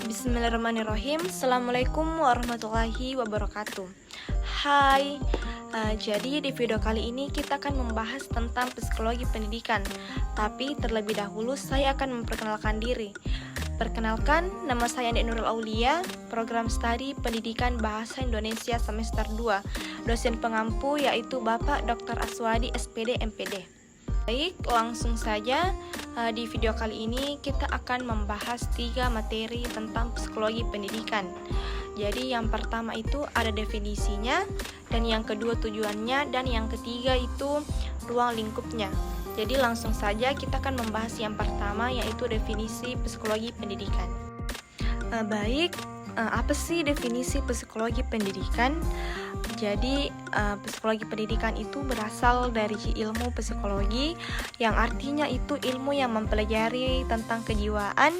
Bismillahirrahmanirrahim. Assalamualaikum warahmatullahi wabarakatuh. Hai, jadi di video kali ini kita akan membahas tentang psikologi pendidikan. Tapi terlebih dahulu saya akan memperkenalkan diri. Perkenalkan, nama saya Andi Nurul Aulia, program studi Pendidikan Bahasa Indonesia semester 2. Dosen pengampu yaitu Bapak Dr. Aswadi SPD MPD. Baik, langsung saja. Di video kali ini kita akan membahas 3 materi tentang psikologi pendidikan. Jadi yang pertama itu ada definisinya, dan yang kedua tujuannya, dan yang ketiga itu ruang lingkupnya. Jadi langsung saja kita akan membahas yang pertama, yaitu definisi psikologi pendidikan. Baik, apa sih definisi psikologi pendidikan? Jadi psikologi pendidikan itu berasal dari ilmu psikologi, yang artinya itu ilmu yang mempelajari tentang kejiwaan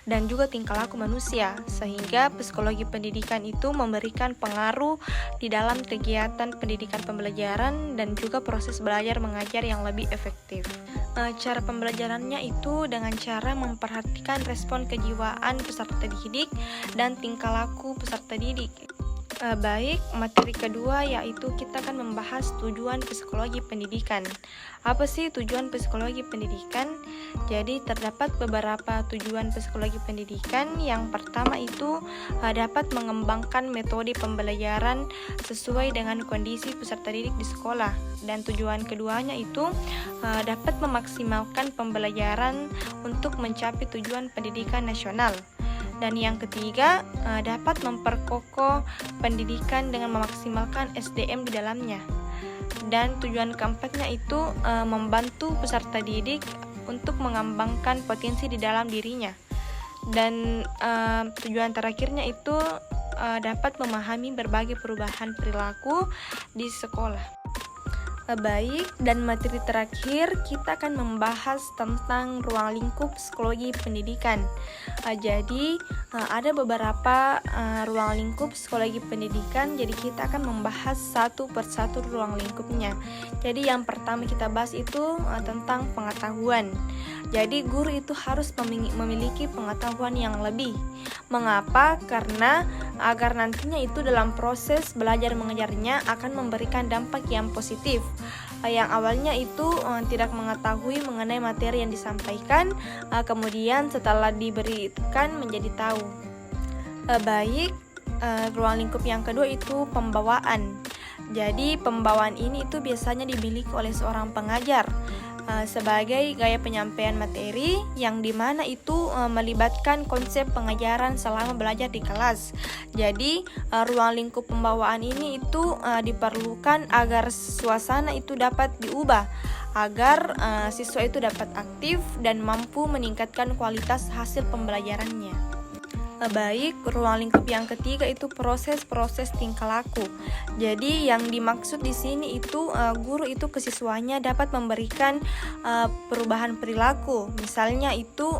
dan juga tingkah laku manusia, sehingga psikologi pendidikan itu memberikan pengaruh di dalam kegiatan pendidikan pembelajaran dan juga proses belajar mengajar yang lebih efektif. Cara pembelajarannya itu dengan cara memperhatikan respon kejiwaan peserta didik dan tingkah laku peserta didik. Baik, materi kedua yaitu kita akan membahas tujuan psikologi pendidikan. Apa sih tujuan psikologi pendidikan? Jadi terdapat beberapa tujuan psikologi pendidikan. Yang pertama itu dapat mengembangkan metode pembelajaran sesuai dengan kondisi peserta didik di sekolah. Dan tujuan keduanya itu dapat memaksimalkan pembelajaran untuk mencapai tujuan pendidikan nasional. Dan yang ketiga, dapat memperkokoh pendidikan dengan memaksimalkan SDM di dalamnya. Dan tujuan keempatnya itu membantu peserta didik untuk mengembangkan potensi di dalam dirinya. Dan tujuan terakhirnya itu dapat memahami berbagai perubahan perilaku di sekolah. Baik, dan materi terakhir kita akan membahas tentang ruang lingkup psikologi pendidikan. Jadi ada beberapa ruang lingkup psikologi pendidikan. Jadi kita akan membahas satu persatu ruang lingkupnya. Jadi yang pertama kita bahas itu tentang pengetahuan. Jadi guru itu harus memiliki pengetahuan yang lebih. Mengapa? Karena agar nantinya itu dalam proses belajar mengajarnya akan memberikan dampak yang positif. Yang awalnya itu tidak mengetahui mengenai materi yang disampaikan, kemudian setelah diberikan menjadi tahu. Baik, ruang lingkup yang kedua itu pembawaan. Jadi pembawaan ini itu biasanya dimiliki oleh seorang pengajar sebagai gaya penyampaian materi, yang dimana itu melibatkan konsep pengajaran selama belajar di kelas. Jadi ruang lingkup pembawaan ini itu diperlukan agar suasana itu dapat diubah, agar siswa itu dapat aktif dan mampu meningkatkan kualitas hasil pembelajarannya. Baik, ruang lingkup yang ketiga itu proses-proses tingkah laku. Jadi yang dimaksud di sini itu guru itu ke siswanya dapat memberikan perubahan perilaku. Misalnya itu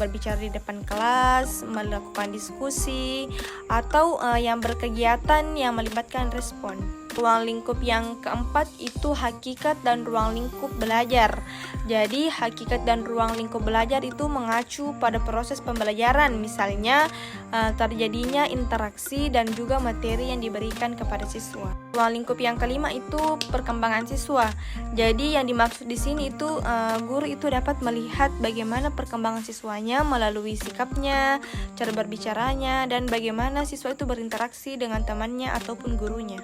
berbicara di depan kelas, melakukan diskusi, atau yang berkegiatan yang melibatkan respon. Ruang lingkup yang keempat itu hakikat dan ruang lingkup belajar. Jadi hakikat dan ruang lingkup belajar itu mengacu pada proses pembelajaran, misalnya terjadinya interaksi dan juga materi yang diberikan kepada siswa. Ruang lingkup yang kelima itu perkembangan siswa. Jadi yang dimaksud di sini itu guru itu dapat melihat bagaimana perkembangan siswanya melalui sikapnya, cara berbicaranya, dan bagaimana siswa itu berinteraksi dengan temannya ataupun gurunya.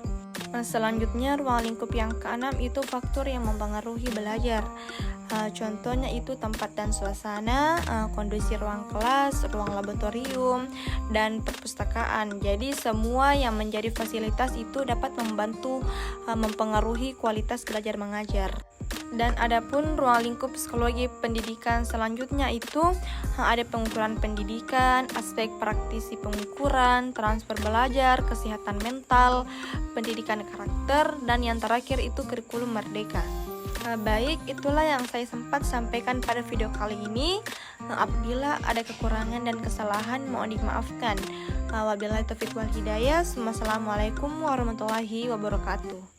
Selanjutnya ruang lingkup yang keenam itu faktor yang mempengaruhi belajar. Contohnya itu tempat dan suasana, kondisi ruang kelas, ruang laboratorium, dan perpustakaan. Jadi semua yang menjadi fasilitas itu dapat membantu mempengaruhi kualitas belajar mengajar. Dan adapun ruang lingkup psikologi pendidikan selanjutnya itu ada pengukuran pendidikan, aspek praktisi pengukuran, transfer belajar, kesehatan mental, pendidikan karakter, dan yang terakhir itu kurikulum merdeka. Baik, itulah yang saya sempat sampaikan pada video kali ini. Apabila ada kekurangan dan kesalahan mohon dimaafkan. Wabillahi taufiq wal hidayah. Wassalamualaikum warahmatullahi wabarakatuh.